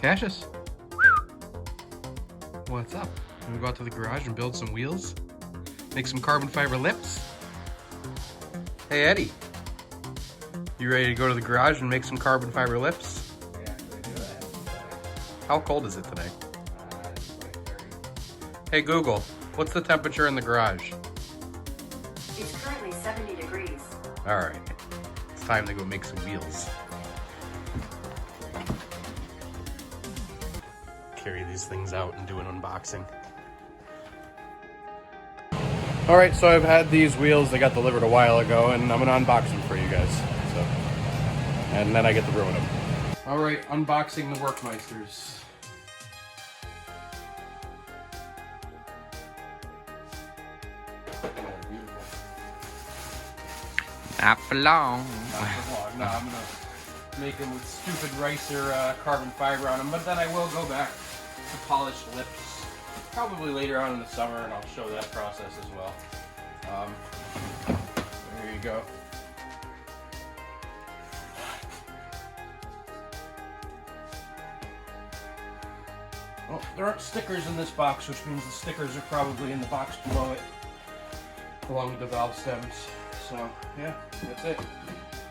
Cassius, what's up? Wanna go out to the garage and build some wheels? Make some carbon fiber lips? Hey Eddie, you ready to go to the garage and make some carbon fiber lips? Yeah, actually do that. How cold is it today? It's like 30. Hey Google, what's the temperature in the garage? It's currently 70 degrees. All right, it's time to go make some wheels. Carry these things out and do an unboxing. All right, so I've had these wheels. They got delivered a while ago, and I'm gonna unbox them for you guys. So, and then I get to ruin them. All right, unboxing the Workmeisters. Not for long. Not for long. No, I'm gonna make them with stupid Resin carbon fiber on them, but then I will go back to polished lips probably later on in the summer, and I'll show that process as well. There you go. Well, there aren't stickers in this box, which means the stickers are probably in the box below it, along with the valve stems. So, yeah, that's it.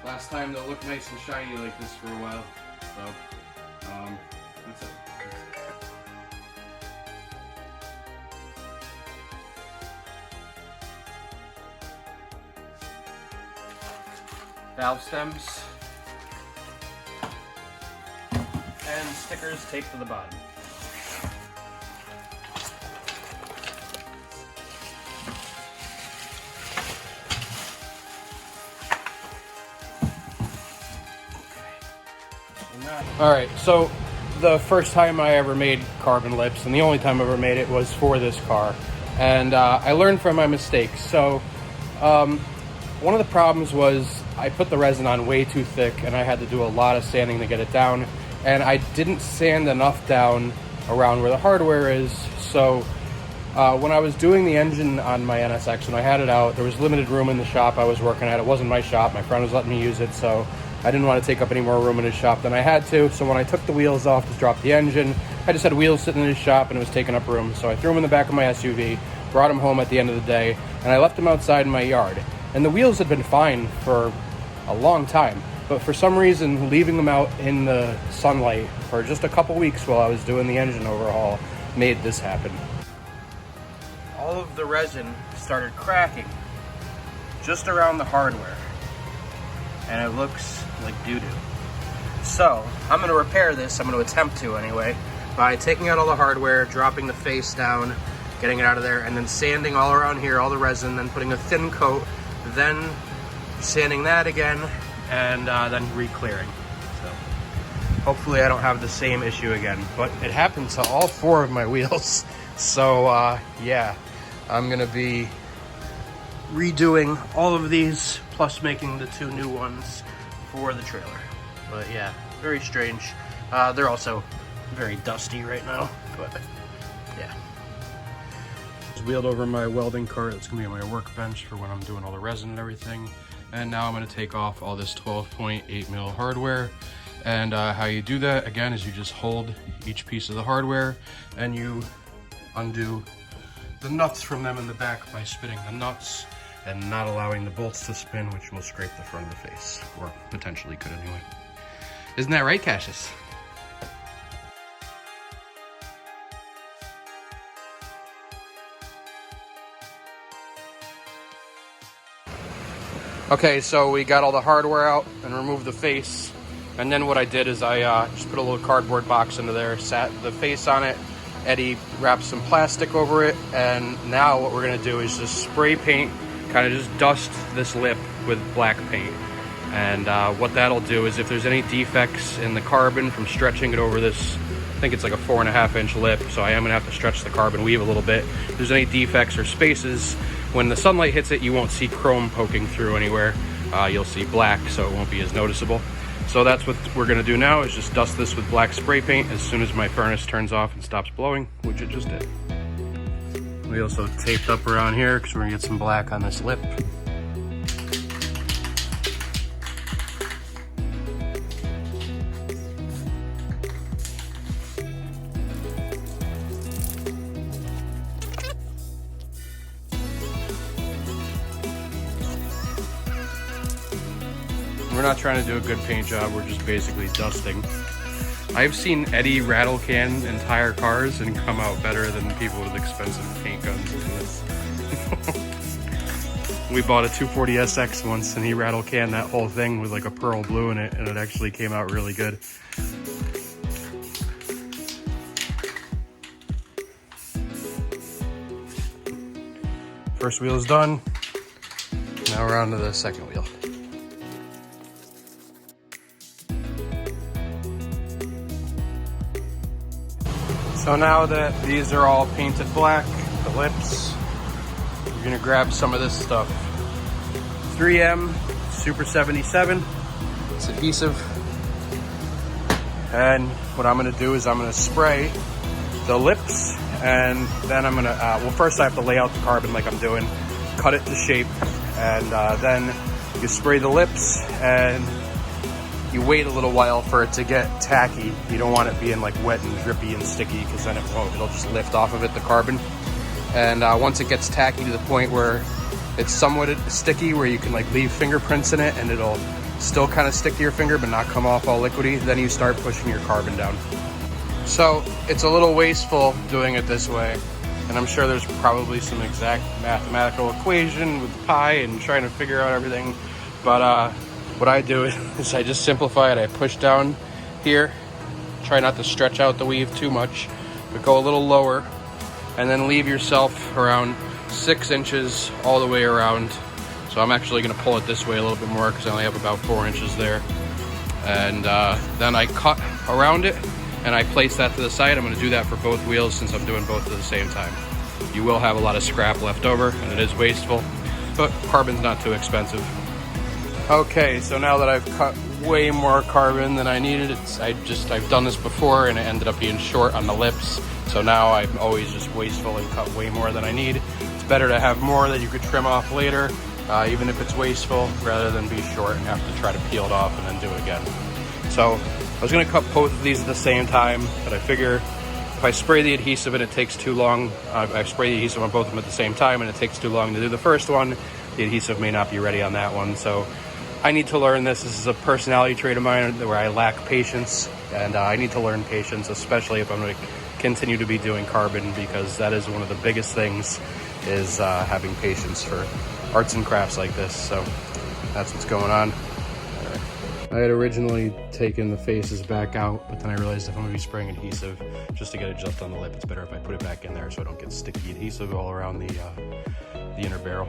Last time they'll look nice and shiny like this for a while. So, that's it. Valve stems. And stickers taped to the bottom. Alright, so the first time I ever made carbon lips, and the only time I ever made it, was for this car. And I learned from my mistakes. So one of the problems was I put the resin on way too thick, and I had to do a lot of sanding to get it down. And I didn't sand enough down around where the hardware is. So when I was doing the engine on my NSX, when I had it out, there was limited room in the shop I was working at. It wasn't my shop. My friend was letting me use it, so I didn't want to take up any more room in his shop than I had to. So when I took the wheels off to drop the engine, I just had wheels sitting in his shop and it was taking up room. So I threw them in the back of my SUV, brought them home at the end of the day, and I left them outside in my yard. And the wheels had been fine for a long time, but for some reason, leaving them out in the sunlight for just a couple weeks while I was doing the engine overhaul made this happen. All of the resin started cracking just around the hardware, and it looks like doo-doo. So I'm going to repair this. I'm going to attempt to anyway, by taking out all the hardware, dropping the face down, getting it out of there, and then sanding all around here, all the resin, then putting a thin coat, then sanding that again, and then re-clearing. So hopefully I don't have the same issue again, but it happened to all four of my wheels. So yeah, I'm going to be redoing all of these, plus making the two new ones for the trailer. But yeah, very strange. They're also very dusty right now, but yeah. Just wheeled over my welding cart. It's gonna be on my workbench for when I'm doing all the resin and everything. And now I'm gonna take off all this 12.8 mil hardware. And how you do that, again, is you just hold each piece of the hardware and you undo the nuts from them in the back by spinning the nuts and not allowing the bolts to spin, which will scrape the front of the face, or potentially could anyway. Isn't that right, Cassius? Okay, so we got all the hardware out and removed the face. And then what I did is I just put a little cardboard box into there, sat the face on it. Eddie wrapped some plastic over it. And now what we're gonna do is just spray paint, kind of just dust this lip with black paint. And what that'll do is if there's any defects in the carbon from stretching it over this, I think it's like a 4.5 inch lip, so I am gonna have to stretch the carbon weave a little bit. If there's any defects or spaces, when the sunlight hits it, you won't see chrome poking through anywhere. You'll see black, so it won't be as noticeable. So that's what we're gonna do now, is just dust this with black spray paint as soon as my furnace turns off and stops blowing, which it just did. We also taped up around here because we're gonna get some black on this lip. We're not trying to do a good paint job, we're just basically dusting. I've seen Eddie rattle can entire cars and come out better than people with expensive paint guns in this. We bought a 240 SX once and he rattle canned that whole thing with like a pearl blue in it, and it actually came out really good. First wheel is done. Now we're on to the second wheel. So now that these are all painted black, the lips, you're gonna grab some of this stuff. 3M Super 77, it's adhesive. And what I'm gonna do is I'm gonna spray the lips, and then I'm gonna, well, first I have to lay out the carbon like I'm doing, cut it to shape, and then you spray the lips and you wait a little while for it to get tacky. You don't want it being like wet and drippy and sticky, because then it won't. It'll just lift off of it, the carbon. And once it gets tacky to the point where it's somewhat sticky, where you can like leave fingerprints in it and it'll still kind of stick to your finger but not come off all liquidy, then you start pushing your carbon down. So it's a little wasteful doing it this way. And I'm sure there's probably some exact mathematical equation with pi and trying to figure out everything. But what I do is I just simplify it. I push down here, try not to stretch out the weave too much, but go a little lower, and then leave yourself around 6 inches all the way around. So I'm actually gonna pull it this way a little bit more because I only have about 4 inches there. And then I cut around it and I place that to the side. I'm gonna do that for both wheels since I'm doing both at the same time. You will have a lot of scrap left over and it is wasteful, but carbon's not too expensive. Okay, so now that I've cut way more carbon than I needed, I've done this before and it ended up being short on the lips. So now I'm always just wasteful and cut way more than I need. It's better to have more that you could trim off later, even if it's wasteful, rather than be short and have to try to peel it off and then do it again. So I was gonna cut both of these at the same time, but I figure if I spray the adhesive and it takes too long, I spray the adhesive on both of them at the same time and it takes too long to do the first one, the adhesive may not be ready on that one. So I need to learn this. This is a personality trait of mine where I lack patience, and I need to learn patience, especially if I'm going to continue to be doing carbon, because that is one of the biggest things, is having patience for arts and crafts like this. So that's what's going on. I had originally taken the faces back out, but then I realized if I'm going to be spraying adhesive just to get it just on the lip, it's better if I put it back in there so I don't get sticky adhesive all around the inner barrel.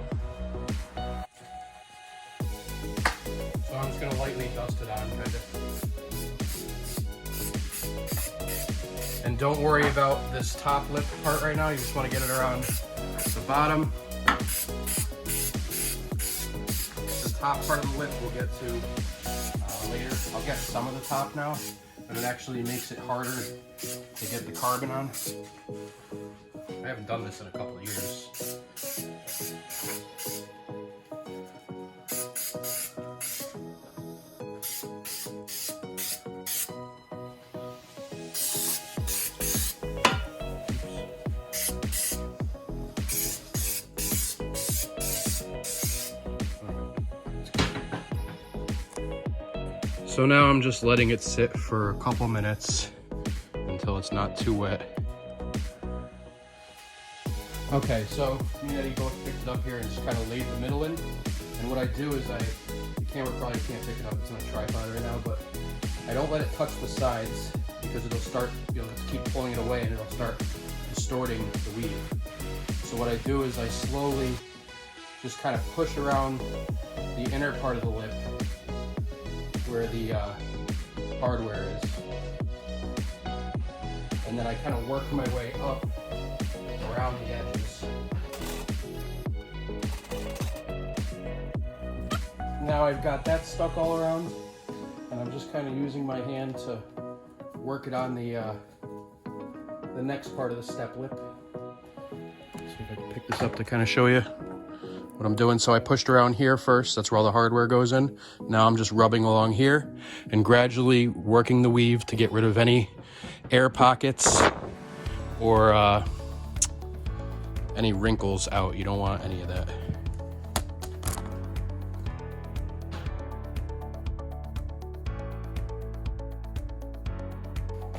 So I'm just going to lightly dust it on. And don't worry about this top lip part right now. You just want to get it around the bottom. The top part of the lip we'll get to later. I'll get some of the top now, but it actually makes it harder to get the carbon on. I haven't done this in a couple of years. So now I'm just letting it sit for a couple minutes until it's not too wet. Okay, so me and Eddie both picked it up here and just kind of laid the middle in. And what I do is the camera probably can't pick it up, it's on a tripod right now, but I don't let it touch the sides because it'll start, you'll have to keep pulling it away and it'll start distorting the weave. So what I do is I slowly just kind of push around the inner part of the lip where the hardware is. And then I kind of work my way up around the edges. Now I've got that stuck all around, and I'm just kind of using my hand to work it on the next part of the step lip. See if I I can pick this up to kind of show you what I'm doing. So I pushed around here first. That's where all the hardware goes in. Now I'm just rubbing along here and gradually working the weave to get rid of any air pockets or any wrinkles out. You don't want any of that.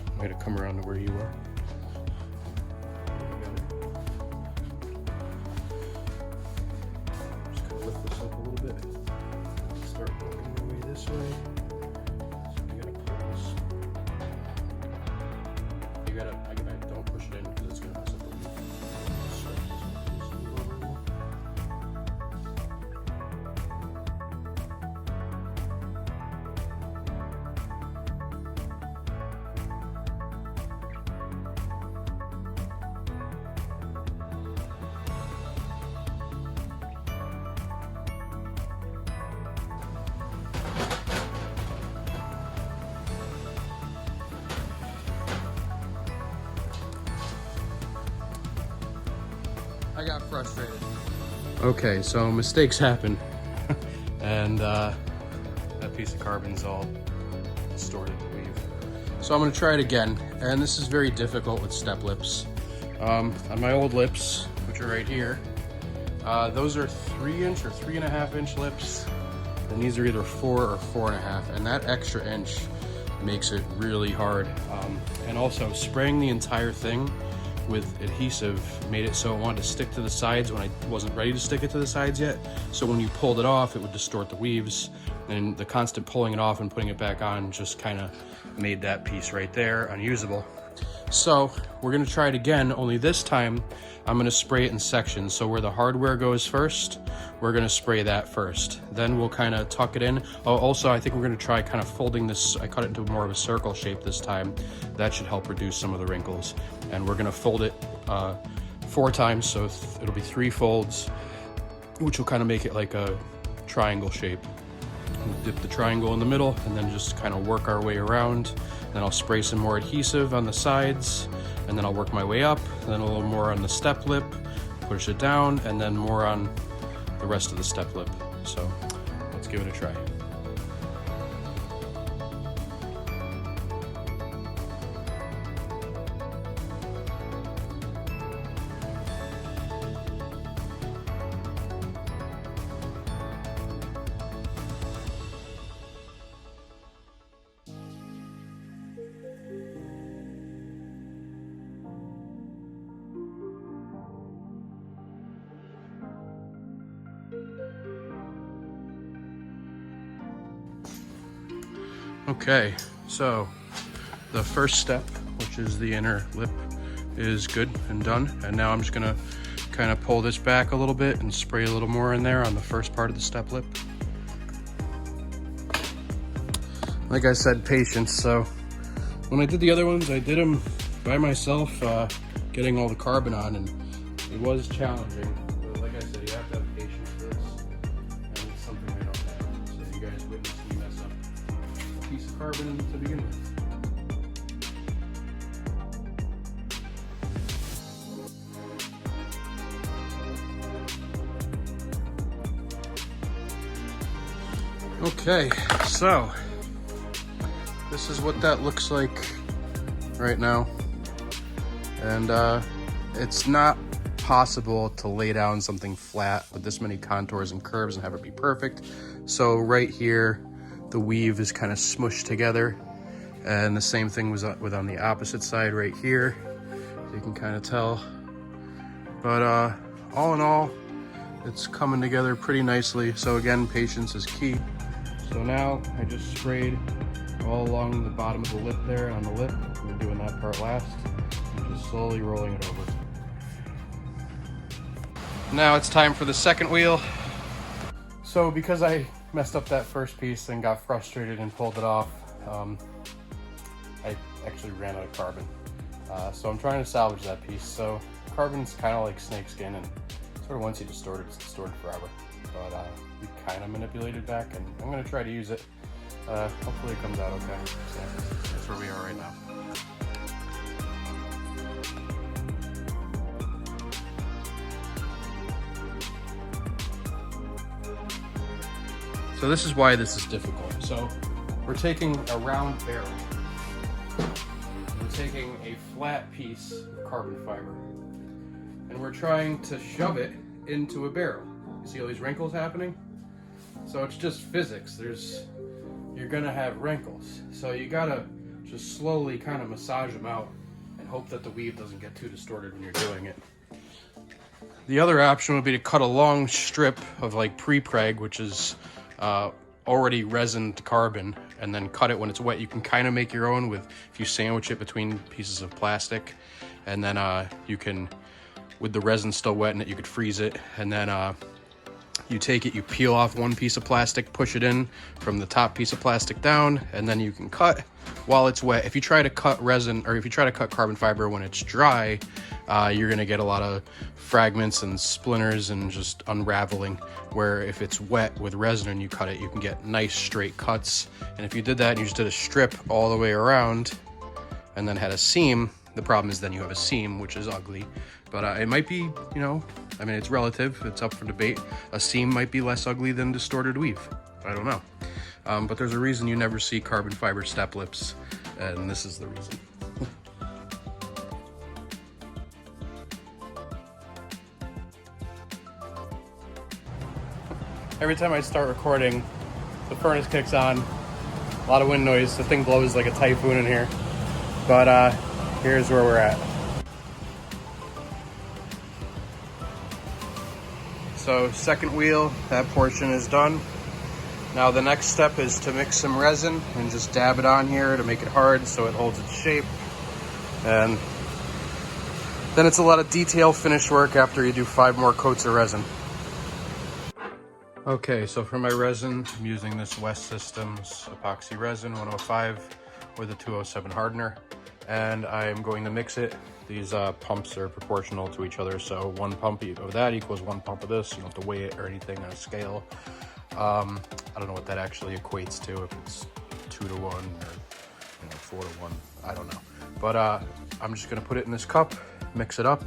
I'm going to come around to where you are. Just going to lift this up a little bit. Start working your way this way. So you got to pull this. You got to, don't push it in because it's going to mess up the weave. Start this weave over here. I got frustrated. Okay, so mistakes happen. And that piece of carbon's all distorted the weave. So I'm gonna try it again. And this is very difficult with step lips. On my old lips, which are right here, those are 3-inch or 3.5-inch lips. And these are either 4 or 4.5. And that extra inch makes it really hard. And also spraying the entire thing with adhesive made it so it wanted to stick to the sides when I wasn't ready to stick it to the sides yet. So when you pulled it off, it would distort the weaves, and the constant pulling it off and putting it back on just kind of made that piece right there unusable. So we're gonna try it again, only this time I'm gonna spray it in sections. So where the hardware goes first, we're gonna spray that first. Then we'll kind of tuck it in. Oh, also I think we're gonna try kind of folding this. I cut it into more of a circle shape this time. That should help reduce some of the wrinkles. And we're gonna fold it 4 times, so it'll be 3 folds, which will kind of make it like a triangle shape. We'll dip the triangle in the middle and then just kind of work our way around. Then I'll spray some more adhesive on the sides, and then I'll work my way up, and then a little more on the step lip, push it down, and then more on the rest of the step lip. So let's give it a try. Okay, so the first step, which is the inner lip, is good and done. And now I'm just gonna kind of pull this back a little bit and spray a little more in there on the first part of the step lip. Like I said, patience. So when I did the other ones, I did them by myself, getting all the carbon on, and it was challenging. But like I said, you have to have patience for this, and it's something I don't have. So you guys witnessed me mess up a piece of carbon to begin with. Okay, so this is what that looks like right now. And it's not possible to lay down something flat with this many contours and curves and have it be perfect. So right here, the weave is kind of smushed together. And the same thing was with on the opposite side right here. You can kind of tell. But all in all, it's coming together pretty nicely. So again, patience is key. So now I just sprayed all along the bottom of the lip there on the lip. We're doing that part last. And just slowly rolling it over. Now it's time for the second wheel. So because I messed up that first piece and got frustrated and pulled it off, I actually ran out of carbon. So I'm trying to salvage that piece. So carbon's kind of like snake skin, and sort of once you distort it, it's distorted forever. But we kind of manipulated back, and I'm gonna try to use it. Hopefully it comes out okay. So that's where we are right now. So this is why this is difficult. So we're taking a round barrel. We're taking a flat piece of carbon fiber. And we're trying to shove it into a barrel. You see all these wrinkles happening? So it's just physics. You're gonna have wrinkles. So you gotta just slowly kind of massage them out and hope that the weave doesn't get too distorted when you're doing it. The other option would be to cut a long strip of like pre-preg, which is already resined carbon, and then cut it when it's wet. You can kind of make your own if you sandwich it between pieces of plastic, and then you can, with the resin still wet in it, you could freeze it, and then you take it, you peel off one piece of plastic, push it in from the top piece of plastic down, and then you can cut while it's wet. If you try to cut resin, or if you try to cut carbon fiber when it's dry, you're gonna get a lot of fragments and splinters and just unraveling, where if it's wet with resin and you cut it, you can get nice straight cuts. And if you did that and you just did a strip all the way around and then had a seam, the problem is then you have a seam, which is ugly. But it might be, you know, I mean, it's relative, it's up for debate. A seam might be less ugly than distorted weave. I don't know. But there's a reason you never see carbon fiber step lips, and this is the reason. Every time I start recording, the furnace kicks on, a lot of wind noise, the thing blows like a typhoon in here. But here's where we're at. So second wheel, that portion is done. Now the next step is to mix some resin and just dab it on here to make it hard so it holds its shape. And then it's a lot of detail finish work after you do 5 more coats of resin. Okay, so for my resin, I'm using this West Systems epoxy resin 105 with a 207 hardener, and I'm going to mix it. These pumps are proportional to each other, so 1 pump of that equals 1 pump of this. You don't have to weigh it or anything on a scale. I don't know what that actually equates to, if it's 2 to 1 or 4 to 1, I don't know. But I'm just gonna put it in this cup, mix it up,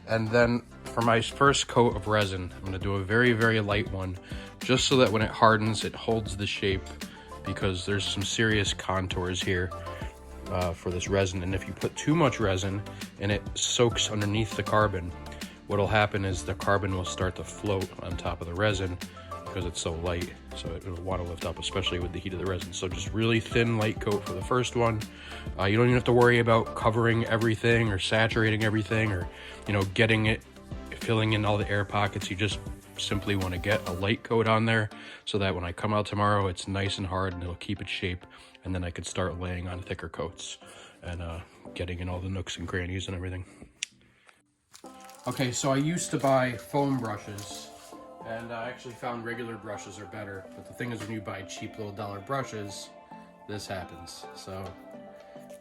and then for my first coat of resin, I'm gonna do a very, very light one, just so that when it hardens, it holds the shape, because there's some serious contours here for this resin. And if you put too much resin and it soaks underneath the carbon, what'll happen is the carbon will start to float on top of the resin because it's so light, so it will want to lift up, especially with the heat of the resin. So just really thin, light coat for the first one. You don't even have to worry about covering everything or saturating everything, or, you know, getting it, filling in all the air pockets. You just simply want to get a light coat on there so that when I come out tomorrow, it's nice and hard and it'll keep its shape, and then I could start laying on thicker coats and getting in all the nooks and crannies and everything. Okay, so I used to buy foam brushes, and I actually found regular brushes are better, but the thing is, when you buy cheap little dollar brushes, this happens. So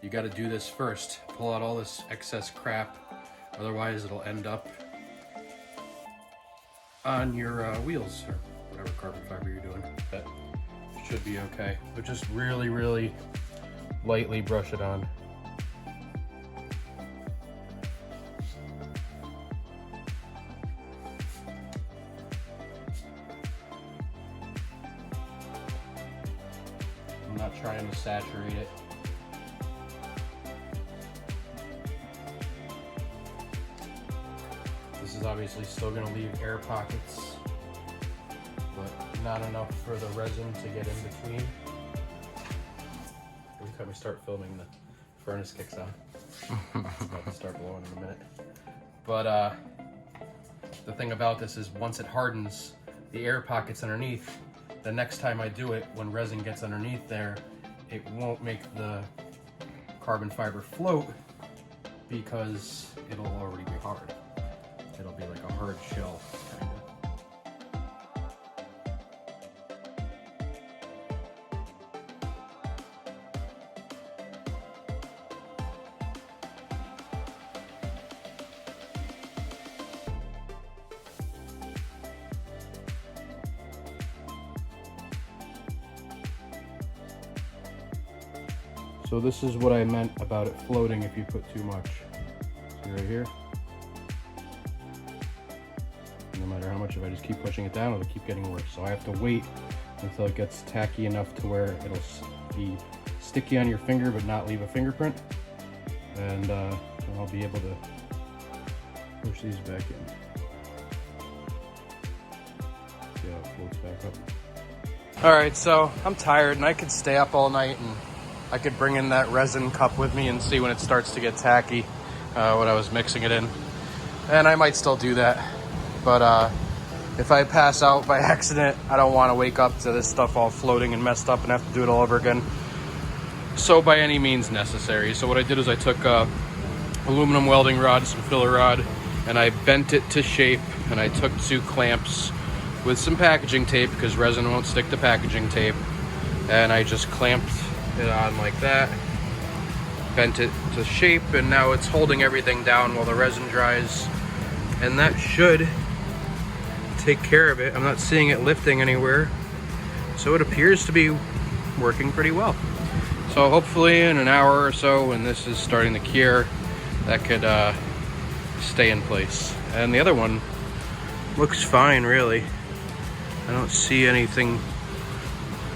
you got to do this first, pull out all this excess crap, otherwise it'll end up on your wheels or whatever carbon fiber you're doing. That should be okay, but just really, really lightly brush it on. I'm not trying to saturate it. This is obviously still going to leave air pockets, but not enough for the resin to get in between. Every time we start filming, the furnace kicks on. It's about to start blowing in a minute. But the thing about this is, once it hardens, the air pockets underneath, the next time I do it, when resin gets underneath there, it won't make the carbon fiber float because it'll already be hard. It'll be like a hard shell, kind of. So this is what I meant about it floating if you put too much. See right here? No matter how much, if I just keep pushing it down, it'll keep getting worse. So I have to wait until it gets tacky enough to where it'll be sticky on your finger but not leave a fingerprint. And then I'll be able to push these back in. See how it floats back up. Alright, so I'm tired and I could stay up all night and I could bring in that resin cup with me and see when it starts to get tacky when I was mixing it in. And I might still do that. But if I pass out by accident, I don't want to wake up to this stuff all floating and messed up and have to do it all over again. So by any means necessary. So what I did is I took aluminum welding rod, some filler rod, and I bent it to shape, and I took 2 clamps with some packaging tape because resin won't stick to packaging tape, and I just clamped it on like that, bent it to shape, and now it's holding everything down while the resin dries, and that should take care of it. I'm not seeing it lifting anywhere, so it appears to be working pretty well. So hopefully in an hour or so, when this is starting to cure, that could stay in place. And the other one looks fine, really. I don't see anything,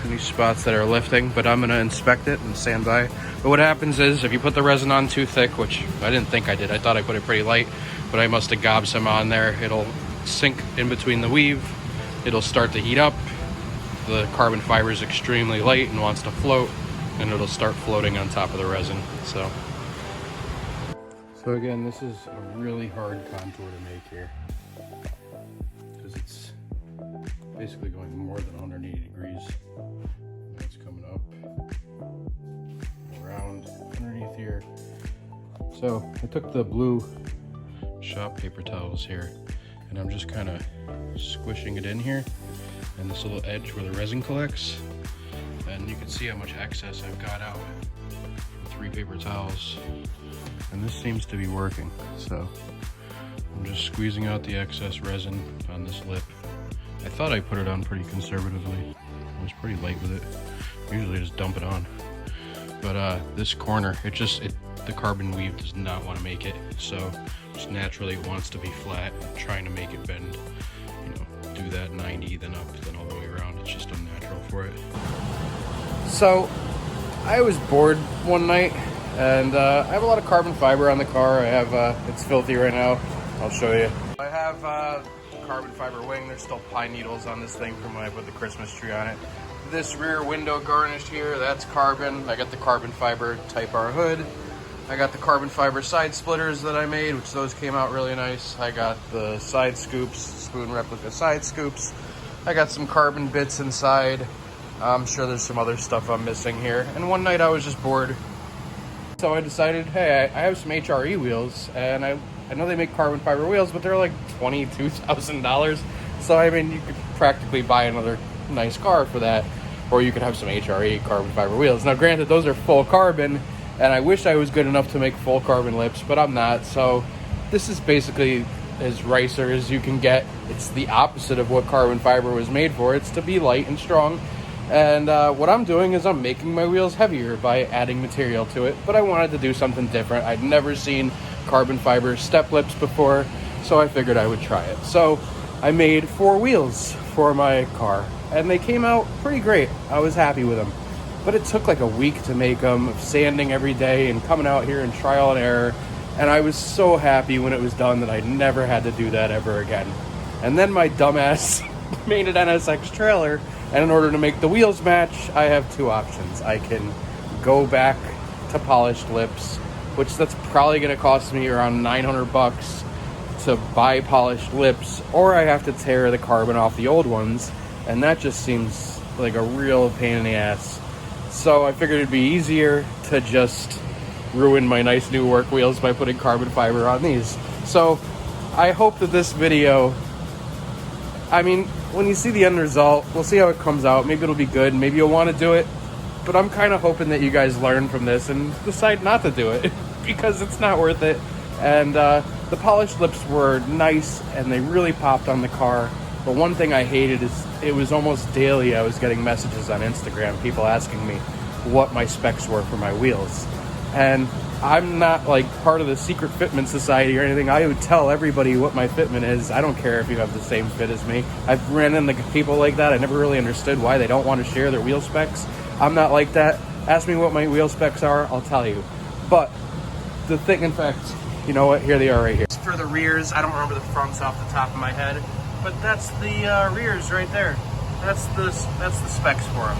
any spots that are lifting, but I'm gonna inspect it and stand by. But what happens is, if you put the resin on too thick, which I didn't think I did, I thought I put it pretty light, but I must have gobbed some on there, it'll sink in between the weave, it'll start to heat up, the carbon fiber is extremely light and wants to float, and it'll start floating on top of the resin. So again, this is a really hard contour to make here, because it's basically going more than 180 degrees. It's coming up, around underneath here. So I took the blue shop paper towels here, and I'm just kind of squishing it in here, and this little edge where the resin collects. And you can see how much excess I've got out from 3 paper towels. And this seems to be working. So I'm just squeezing out the excess resin on this lip. I thought I put it on pretty conservatively. I was pretty light with it. Usually I just dump it on. But this corner, the carbon weave does not want to make it. So just naturally it wants to be flat, trying to make it bend. You know, do that 90, then up, then all the way around. It's just unnatural for it. So I was bored one night, and I have a lot of carbon fiber on the car. I have it's filthy right now. I'll show you. I have carbon fiber wing. There's still pine needles on this thing from when I put the Christmas tree on it. This rear window garnish here, that's carbon. I got the carbon fiber Type R hood. I got the carbon fiber side splitters that I made, which those came out really nice. I got the side scoops, spoon replica side scoops. I got some carbon bits inside. I'm sure there's some other stuff I'm missing here. And one night I was just bored. So I decided, hey, I have some HRE wheels, and I know they make carbon fiber wheels, but they're like $22,000. So I mean, you could practically buy another nice car for that, or you could have some HRE carbon fiber wheels. Now granted, those are full carbon, and I wish I was good enough to make full carbon lips, but I'm not. So this is basically as ricer as you can get. It's the opposite of what carbon fiber was made for. It's to be light and strong. And what I'm doing is I'm making my wheels heavier by adding material to it, but I wanted to do something different. I'd never seen carbon fiber step lips before, so I figured I would try it. So I made 4 wheels for my car, and they came out pretty great. I was happy with them, but it took like a week to make them, sanding every day and coming out here and trial and error, and I was so happy when it was done that I never had to do that ever again. And then my dumbass made an NSX trailer, and in order to make the wheels match, I have 2 options. I can go back to polished lips, which that's probably going to cost me around $900 to buy polished lips, or I have to tear the carbon off the old ones, and that just seems like a real pain in the ass. So I figured it'd be easier to just ruin my nice new work wheels by putting carbon fiber on these. So I hope that this video, I mean, when you see the end result, we'll see how it comes out. Maybe it'll be good. Maybe you'll want to do it. But I'm kind of hoping that you guys learn from this and decide not to do it because it's not worth it. And the polished lips were nice and they really popped on the car. But one thing I hated is it was almost daily I was getting messages on Instagram, people asking me what my specs were for my wheels. And I'm not like part of the secret fitment society or anything. I would tell everybody what my fitment is. I don't care if you have the same fit as me. I've ran into people like that. I never really understood why they don't want to share their wheel specs. I'm not like that. Ask me what my wheel specs are, I'll tell you. But the thing, in fact, you know what? Here they are right here. For the rears, I don't remember the fronts off the top of my head, but that's the rears right there. That's the specs for them.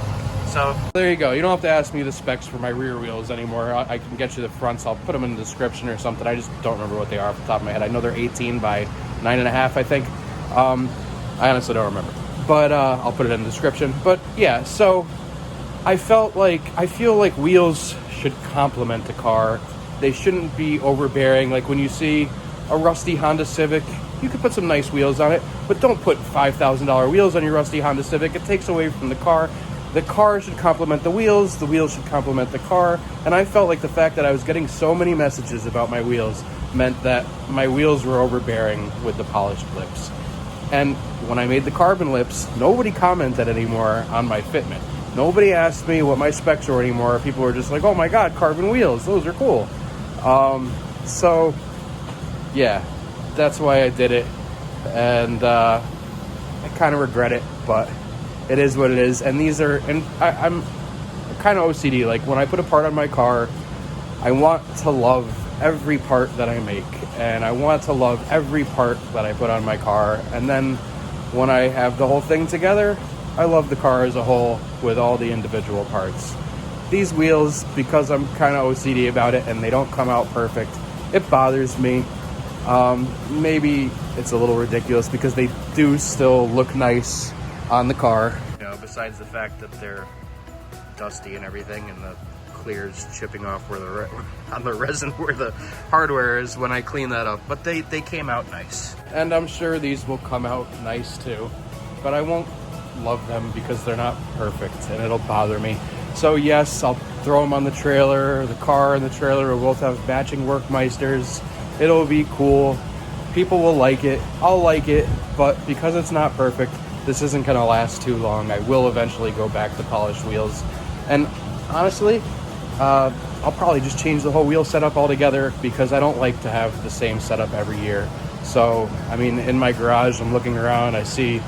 So there you go. You don't have to ask me the specs for my rear wheels anymore. I can get you the fronts. I'll put them in the description or something. I just don't remember what they are off the top of my head. I know they're 18 by 9.5, I think. I honestly don't remember, but I'll put it in the description. But yeah, so I feel like wheels should complement the car. They shouldn't be overbearing. Like when you see a rusty Honda Civic, you could put some nice wheels on it, but don't put $5,000 wheels on your rusty Honda Civic. It takes away from the car. The car should complement the wheels should complement the car. And I felt like the fact that I was getting so many messages about my wheels meant that my wheels were overbearing with the polished lips. And when I made the carbon lips, nobody commented anymore on my fitment. Nobody asked me what my specs were anymore. People were just like, oh my God, carbon wheels, those are cool. So yeah, that's why I did it. And I kind of regret it, but it is what it is. And these are, and I'm kind of OCD. Like when I put a part on my car, I want to love every part that I make, and I want to love every part that I put on my car. And then when I have the whole thing together, I love the car as a whole with all the individual parts. These wheels, because I'm kind of OCD about it and they don't come out perfect, it bothers me. Maybe it's a little ridiculous because they do still look nice on the car. You know, besides the fact that they're dusty and everything, and the clear's chipping off where on the resin where the hardware is when I clean that up. But they came out nice, and I'm sure these will come out nice too. But I won't love them because they're not perfect, and it'll bother me. So yes, I'll throw them on the trailer. The car and the trailer will both have matching Workmeisters. It'll be cool. People will like it. I'll like it, but because it's not perfect, this isn't gonna last too long. I will eventually go back to polished wheels. And honestly, I'll probably just change the whole wheel setup altogether because I don't like to have the same setup every year. So, I mean, in my garage, I'm looking around, I see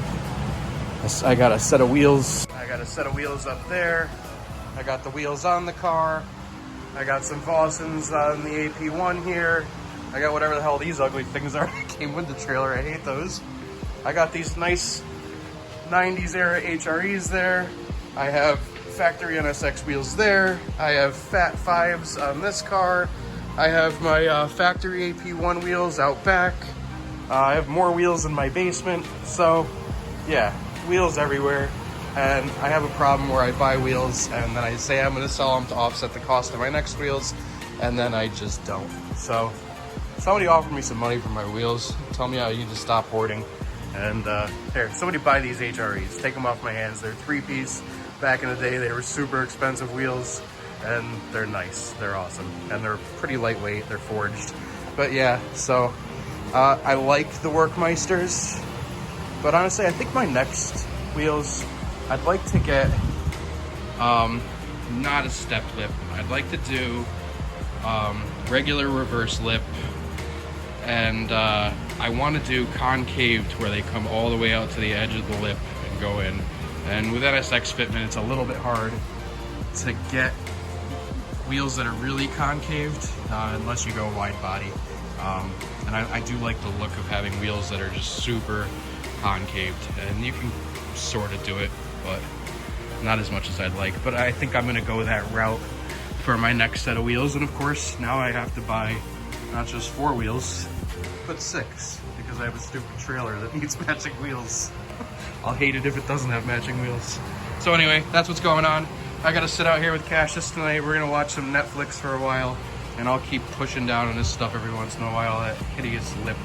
I got a set of wheels. I got a set of wheels up there. I got the wheels on the car. I got some Vossens on the AP1 here. I got whatever the hell these ugly things are that came with the trailer. I hate those. I got these nice 90s era HREs there. I have factory NSX wheels there. I have Fat 5s on this car. I have my factory AP1 wheels out back. I have more wheels in my basement. So yeah, wheels everywhere. And I have a problem where I buy wheels and then I say I'm gonna sell them to offset the cost of my next wheels, and then I just don't. So somebody offered me some money for my wheels. Tell me I need to stop hoarding. And here, somebody buy these HREs. Take them off my hands. They're 3-piece. Back in the day, they were super expensive wheels, and they're nice. They're awesome. And they're pretty lightweight. They're forged. But yeah, so I like the Workmeisters. But honestly, I think my next wheels, I'd like to get not a step lip. I'd like to do regular reverse lip, and I want to do concave to where they come all the way out to the edge of the lip and go in. And with NSX fitment, it's a little bit hard to get wheels that are really concaved unless you go wide body. And I do like the look of having wheels that are just super concaved, and you can sort of do it, but not as much as I'd like. But I think I'm gonna go that route for my next set of wheels. And of course, now I have to buy not just 4 wheels, but 6, because I have a stupid trailer that needs matching wheels. I'll hate it if it doesn't have matching wheels. So anyway, that's what's going on. I gotta sit out here with Cassius tonight. We're gonna watch some Netflix for a while, and I'll keep pushing down on this stuff every once in a while. That hideous lip.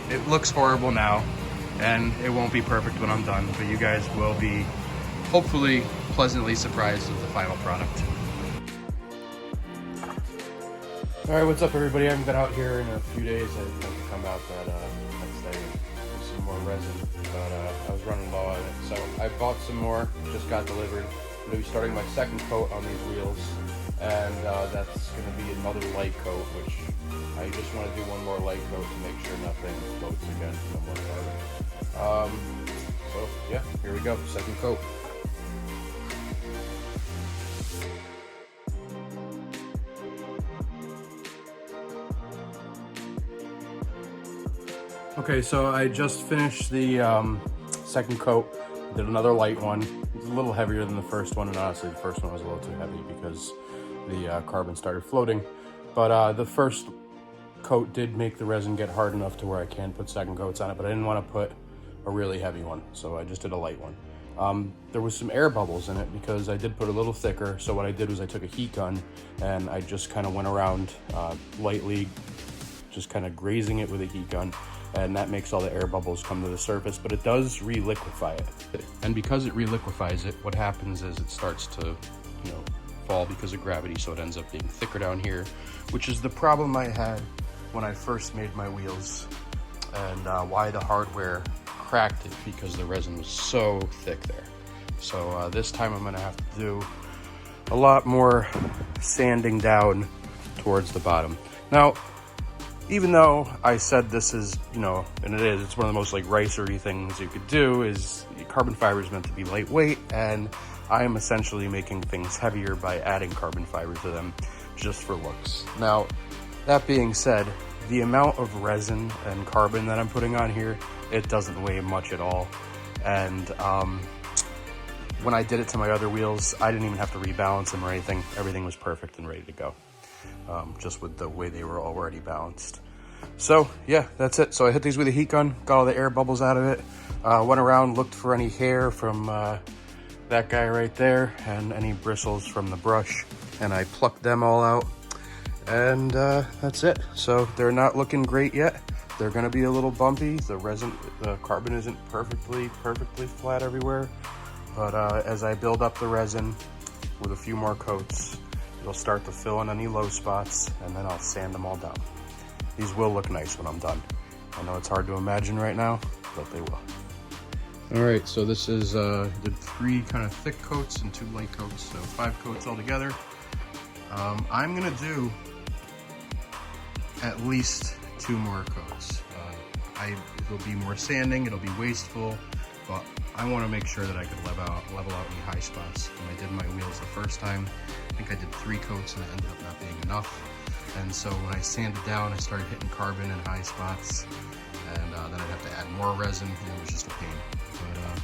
It looks horrible now, and it won't be perfect when I'm done, but you guys will be hopefully pleasantly surprised with the final product. All right, what's up everybody? I haven't been out here in a few days. I meant to come out that next day with some more resin, but I was running low on it. So I bought some more, just got delivered. I'm gonna be starting my second coat on these wheels, and that's going to be another light coat, which I just want to do one more light coat to make sure nothing floats again, no more carbon. So yeah, here we go, second coat. Okay, so I just finished the second coat, did another light one. It's a little heavier than the first one, and honestly the first one was a little too heavy because the carbon started floating. But the first coat did make the resin get hard enough to where I can put second coats on it, but I didn't want to put a really heavy one, so I just did a light one. There was some air bubbles in it because I did put a little thicker, so what I did was I took a heat gun and I just kind of went around lightly, just kind of grazing it with a heat gun, and that makes all the air bubbles come to the surface, but it does re-liquefy it. And because it re-liquefies it, what happens is it starts to, fall because of gravity, so it ends up being thicker down here, which is the problem I had when I first made my wheels, and why the hardware cracked it, because the resin was so thick there. So this time I'm gonna have to do a lot more sanding down towards the bottom. Now, even though I said this is, and it's one of the most like ricery things you could do, is carbon fiber is meant to be lightweight, and I am essentially making things heavier by adding carbon fiber to them just for looks. Now, that being said, the amount of resin and carbon that I'm putting on here, it doesn't weigh much at all. And when I did it to my other wheels, I didn't even have to rebalance them or anything. Everything was perfect and ready to go. Just with the way they were already balanced. So yeah, that's it. So I hit these with a heat gun, got all the air bubbles out of it, went around, looked for any hair from that guy right there and any bristles from the brush, and I plucked them all out, and that's it. So they're not looking great yet. They're gonna be a little bumpy. The carbon isn't perfectly flat everywhere, but as I build up the resin with a few more coats, it'll start to fill in any low spots, and then I'll sand them all down. These will look nice when I'm done. I know it's hard to imagine right now, but they will. All right, so this is, did 3 kind of thick coats and 2 light coats, so 5 coats altogether. I'm gonna do at least 2 more coats. It'll be more sanding, it'll be wasteful, but I want to make sure that I could level out any high spots. When I did my wheels the first time, I think I did 3 coats and it ended up not being enough. And so when I sanded down, I started hitting carbon in high spots, and then I'd have to add more resin, and it was just a pain. But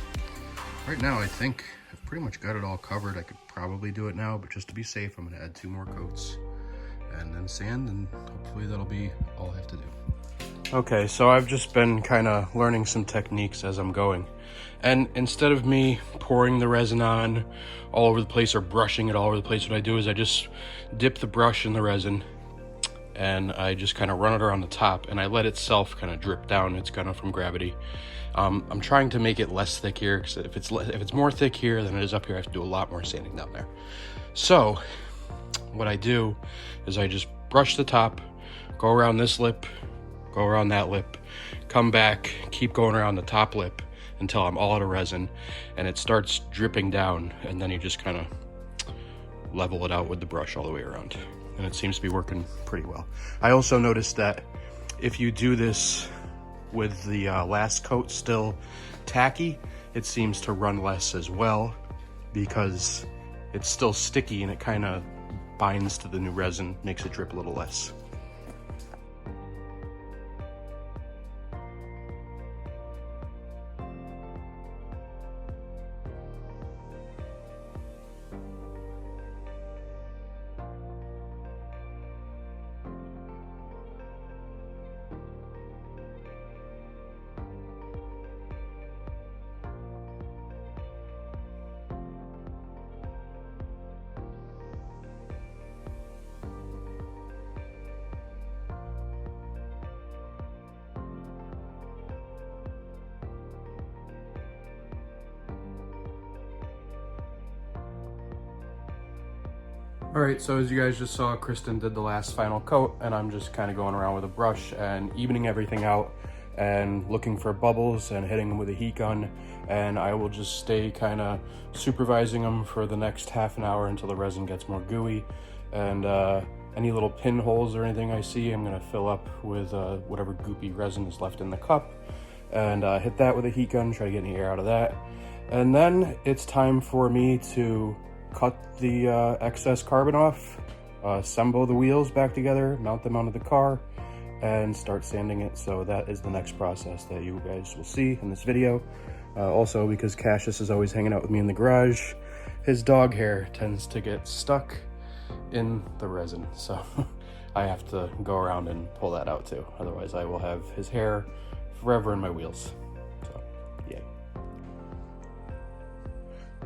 right now I think I've pretty much got it all covered. I could probably do it now, but just to be safe, I'm gonna add 2 more coats and then sand, and hopefully that'll be all I have to do. Okay, so I've just been kind of learning some techniques as I'm going. And instead of me pouring the resin on all over the place or brushing it all over the place, what I do is I just dip the brush in the resin and I just kind of run it around the top, and I let itself kind of drip down. It's kind of from gravity. I'm trying to make it less thick here, because if it's more thick here than it is up here, I have to do a lot more sanding down there. So what I do is I just brush the top, go around this lip, go around that lip, come back, keep going around the top lip until I'm all out of resin, and it starts dripping down, and then you just kind of level it out with the brush all the way around. And it seems to be working pretty well. I also noticed that if you do this with the last coat still tacky, it seems to run less as well, because it's still sticky and it kind of binds to the new resin, makes it drip a little less. All right, so as you guys just saw, Kristen did the last final coat, and I'm just kind of going around with a brush and evening everything out and looking for bubbles and hitting them with a heat gun. And I will just stay kind of supervising them for the next half an hour until the resin gets more gooey. and any little pinholes or anything I see, I'm gonna fill up with whatever goopy resin is left in the cup, and hit that with a heat gun, try to get any air out of that. And then it's time for me to cut the excess carbon off, assemble the wheels back together, mount them onto the car, and start sanding it. So that is the next process that you guys will see in this video. Also, because Cassius is always hanging out with me in the garage, his dog hair tends to get stuck in the resin, so I have to go around and pull that out too. Otherwise I will have his hair forever in my wheels. So yeah.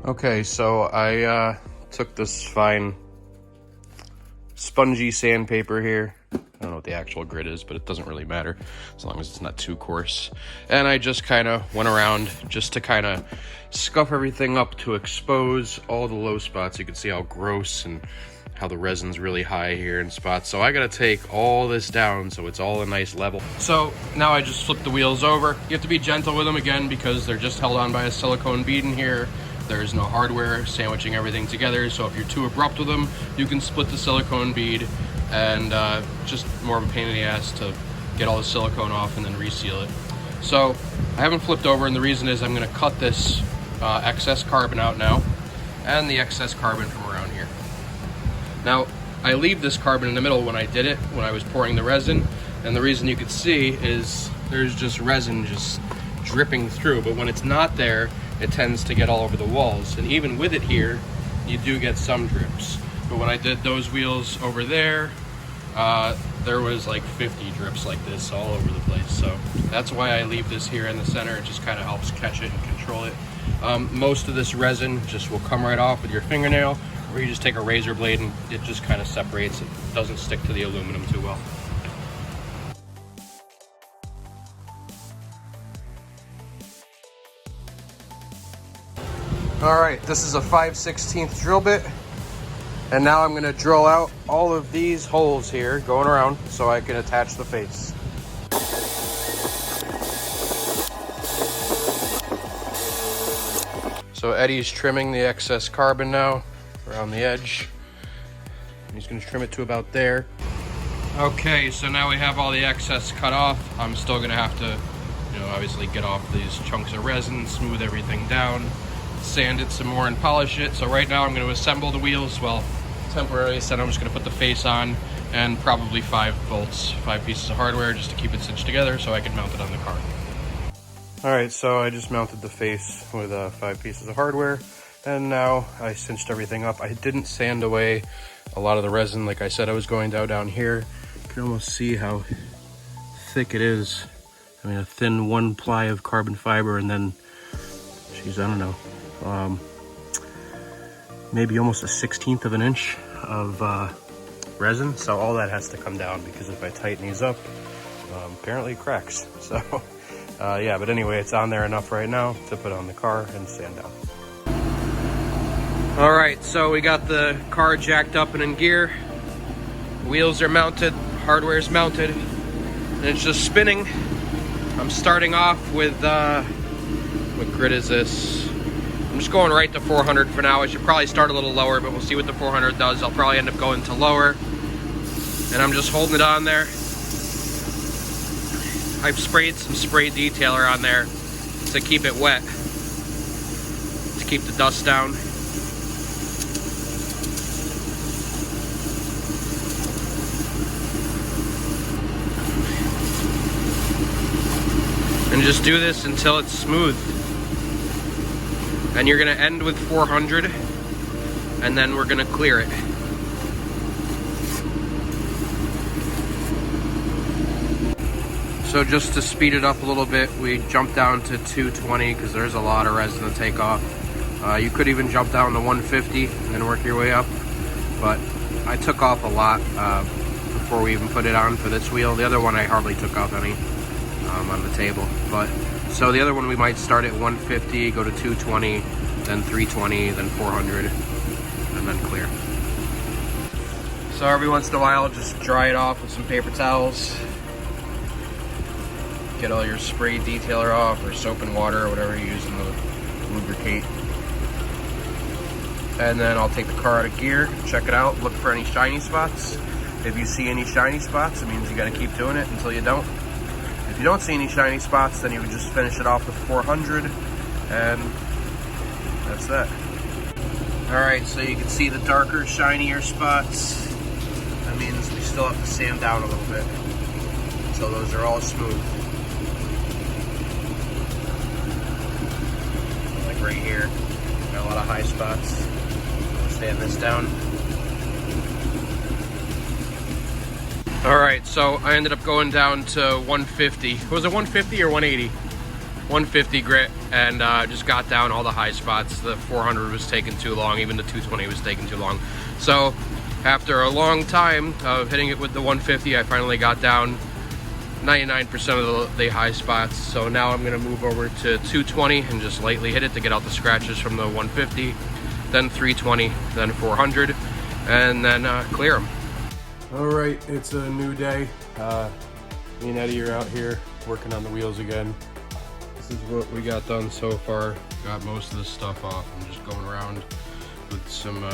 Okay, so I took this fine spongy sandpaper here. I don't know what the actual grit is, but it doesn't really matter as long as it's not too coarse. And I just kind of went around just to kind of scuff everything up to expose all the low spots. You can see how gross and how the resin's really high here in spots. So I gotta take all this down so it's all a nice level. So now I just flip the wheels over. You have to be gentle with them again because they're just held on by a silicone bead in here. There's no hardware sandwiching everything together, so if you're too abrupt with them, you can split the silicone bead, and just more of a pain in the ass to get all the silicone off and then reseal it. So I haven't flipped over, and the reason is I'm gonna cut this excess carbon out now, and the excess carbon from around here. Now, I leave this carbon in the middle when I did it, when I was pouring the resin, and the reason you could see is there's just resin just dripping through, but when it's not there, it tends to get all over the walls. And even with it here, you do get some drips. But when I did those wheels over there, there was like 50 drips like this all over the place. So that's why I leave this here in the center. It just kind of helps catch it and control it. Most of this resin just will come right off with your fingernail, or you just take a razor blade and it just kind of separates. It doesn't stick to the aluminum too well. All right, this is a 5/16 drill bit, and now I'm gonna drill out all of these holes here going around so I can attach the face. So Eddie's trimming the excess carbon now around the edge. He's gonna trim it to about there. Okay, so now we have all the excess cut off. I'm still gonna have to, obviously get off these chunks of resin, smooth everything down, sand it some more and polish it. So right now I'm going to assemble the wheels, well, temporarily. So I'm just going to put the face on and probably 5 bolts, 5 pieces of hardware just to keep it cinched together so I can mount it on the car. All right, so I just mounted the face with 5 pieces of hardware, and now I cinched everything up. I didn't sand away a lot of the resin like I said I was going down here. You can almost see how thick it is. I mean, a thin 1 ply of carbon fiber, and then, geez, I don't know, maybe almost a 1/16 of an inch of resin. So all that has to come down, because if I tighten these up, apparently it cracks. So yeah, but anyway, it's on there enough right now to put on the car and sand down. All right, so we got the car jacked up and in gear. Wheels are mounted, hardware's mounted, and it's just spinning. I'm starting off with, what grit is this? I'm just going right to 400 for now. I should probably start a little lower, but we'll see what the 400 does. I'll probably end up going to lower. And I'm just holding it on there. I've sprayed some spray detailer on there to keep it wet, to keep the dust down. And just do this until it's smooth. And you're gonna end with 400, and then we're gonna clear it. So just to speed it up a little bit, we jumped down to 220 because there's a lot of resin to take off. You could even jump down to 150 and then work your way up, but I took off a lot before we even put it on for this wheel. The other one I hardly took off any on the table. But so the other one we might start at 150, go to 220, then 320, then 400, and then clear. So every once in a while, just dry it off with some paper towels. Get all your spray detailer off, or soap and water, or whatever you use to lubricate. and then I'll take the car out of gear, check it out, look for any shiny spots. If you see any shiny spots, it means you gotta keep doing it until you don't. If you don't see any shiny spots, then you would just finish it off with 400, and that's that. All right, so you can see the darker, shinier spots. That means we still have to sand down a little bit until those are all smooth. Like right here, got a lot of high spots. I'll sand this down. All right, so I ended up going down to 150. Was it 150 or 180? 150 grit, and just got down all the high spots. The 400 was taking too long, even the 220 was taking too long. So after a long time of hitting it with the 150, I finally got down 99% of the high spots. So now I'm gonna move over to 220 and just lightly hit it to get out the scratches from the 150, then 320, then 400, and then clear them. All right, it's a new day. Me and Eddie are out here working on the wheels again. This is what we got done so far. Got most of this stuff off. I'm just going around with some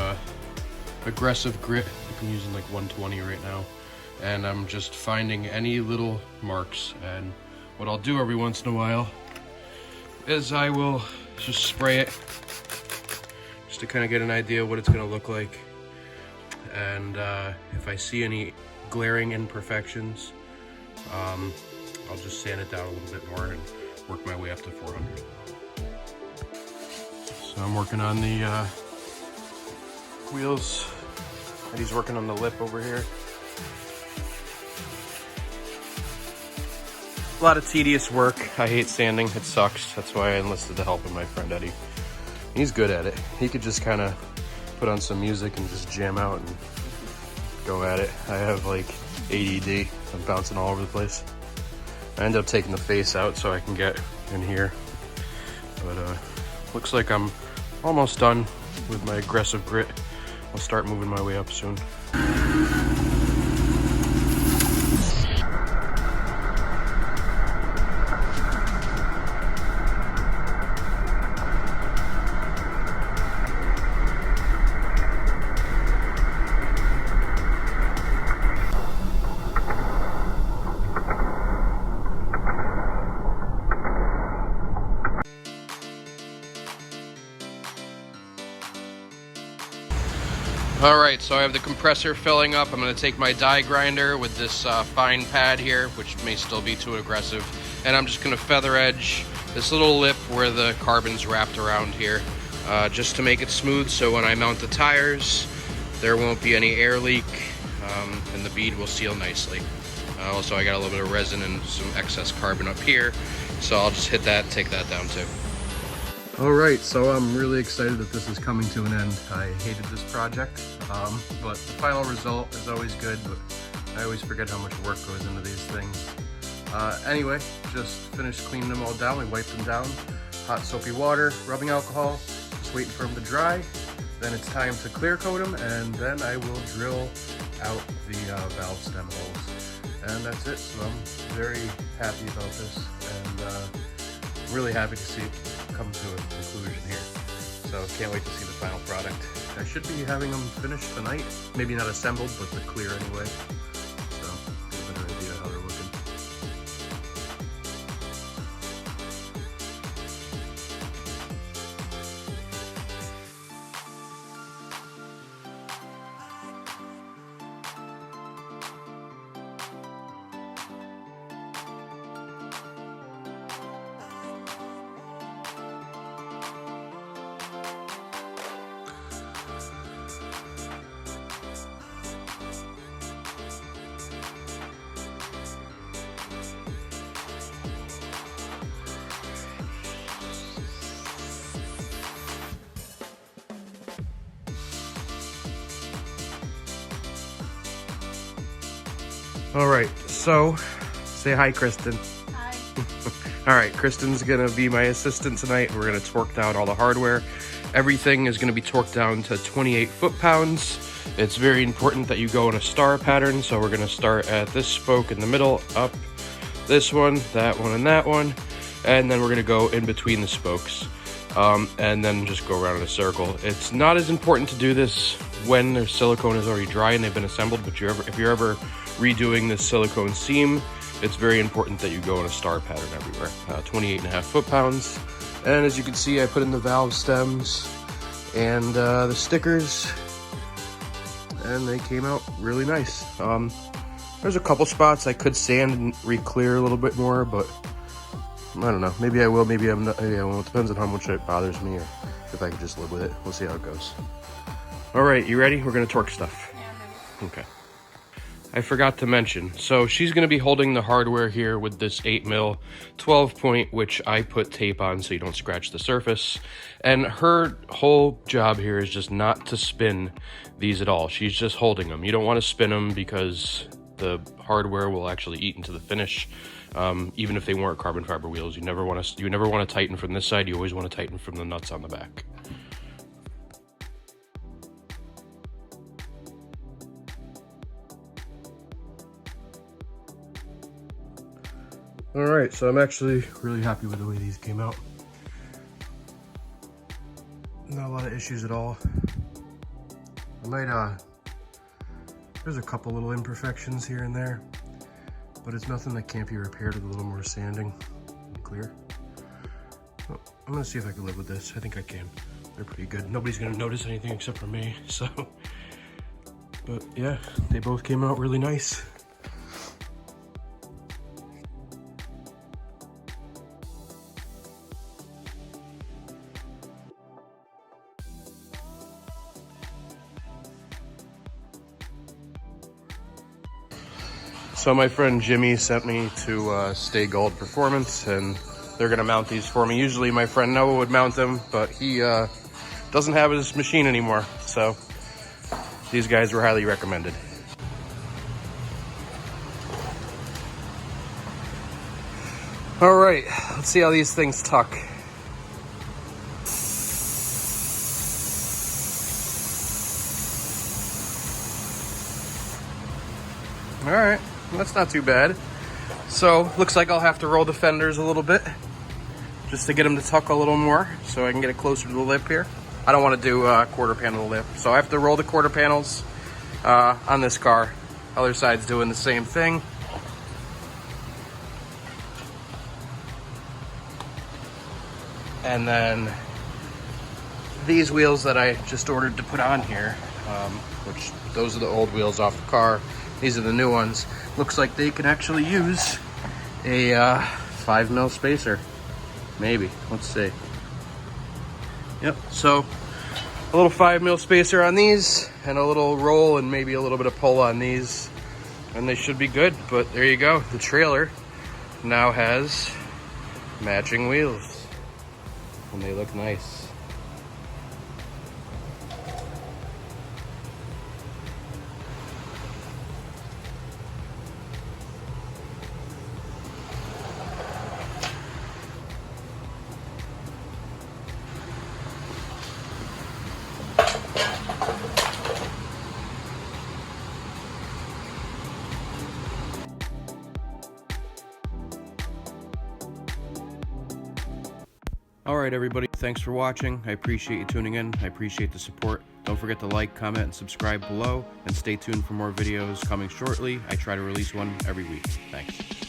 aggressive grit. I'm using like 120 right now. And I'm just finding any little marks. And what I'll do every once in a while is I will just spray it just to kind of get an idea of what it's gonna look like. And if I see any glaring imperfections, I'll just sand it down a little bit more and work my way up to 400. So I'm working on the wheels. Eddie's working on the lip over here. A lot of tedious work. I hate sanding, it sucks. That's why I enlisted the help of my friend Eddie. He's good at it. He could just kind of put on some music and just jam out and go at it. I have like ADD. I'm bouncing all over the place. I end up taking the face out so I can get in here. But looks like I'm almost done with my aggressive grit. I'll start moving my way up soon. All right, so I have the compressor filling up. I'm gonna take my die grinder with this fine pad here, which may still be too aggressive, and I'm just gonna feather edge this little lip where the carbon's wrapped around here, just to make it smooth, so when I mount the tires, there won't be any air leak, and the bead will seal nicely. Also, I got a little bit of resin and some excess carbon up here, so I'll just hit that and take that down too. All right, so I'm really excited that this is coming to an end. I hated this project, but the final result is always good, but I always forget how much work goes into these things. Anyway, just finished cleaning them all down. We wiped them down. Hot soapy water, rubbing alcohol, just waiting for them to dry. Then it's time to clear coat them, and then I will drill out the valve stem holes. And that's it, so I'm very happy about this, and really happy to see it come to a conclusion here. So can't wait to see the final product. I should be having them finished tonight. Maybe not assembled, but the clear anyway. So get a better idea how they're looking. All right, so say hi, Kristen. Hi. All right, Kristen's gonna be my assistant tonight. We're gonna torque down all the hardware. Everything is gonna be torqued down to 28 foot-pounds. It's very important that you go in a star pattern. So we're gonna start at this spoke in the middle, up this one, and that one. And then we're gonna go in between the spokes. and then just go around in a circle. It's not as important to do this when their silicone is already dry and they've been assembled, but if you're ever redoing this silicone seam, it's very important that you go in a star pattern everywhere. 28.5 foot-pounds. And as you can see, I put in the valve stems and the stickers, and they came out really nice. There's a couple spots I could sand and re-clear a little bit more, but I don't know. Maybe I will, maybe I'm not, maybe I won't. It depends on how much it bothers me or if I can just live with it. We'll see how it goes. All right, you ready? We're gonna torque stuff. Okay. I forgot to mention, so she's going to be holding the hardware here with this 8mm 12-point, which I put tape on so you don't scratch the surface. And her whole job here is just not to spin these at all. She's just holding them. You don't want to spin them because the hardware will actually eat into the finish. Even if they weren't carbon fiber wheels, you never want to tighten from this side. You always want to tighten from the nuts on the back. All right, so I'm actually really happy with the way these came out. Not a lot of issues at all. I might, there's a couple little imperfections here and there, but it's nothing that can't be repaired with a little more sanding and clear. Well, I'm gonna see if I can live with this. I think I can. They're pretty good. Nobody's gonna notice anything except for me, so. But yeah, they both came out really nice. So my friend Jimmy sent me to Stay Gold Performance, and they're gonna mount these for me. Usually my friend Noah would mount them, but he doesn't have his machine anymore. So these guys were highly recommended. All right, let's see how these things tuck. All right. That's not too bad. So looks like I'll have to roll the fenders a little bit just to get them to tuck a little more so I can get it closer to the lip here. I don't want to do a quarter panel lip, so I have to roll the quarter panels on this car. Other side's doing the same thing. And then these wheels that I just ordered to put on here, which those are the old wheels off the car. These are the new ones. Looks like they can actually use a 5mm spacer. Maybe. Let's see. Yep. So a little 5mm spacer on these, and a little roll, and maybe a little bit of pull on these, and they should be good. But there you go. The trailer now has matching wheels, and they look nice. All right, everybody, thanks for watching. I appreciate you tuning in. I appreciate the support. Don't forget to like, comment, and subscribe below, and stay tuned for more videos coming shortly. I try to release one every week. Thanks.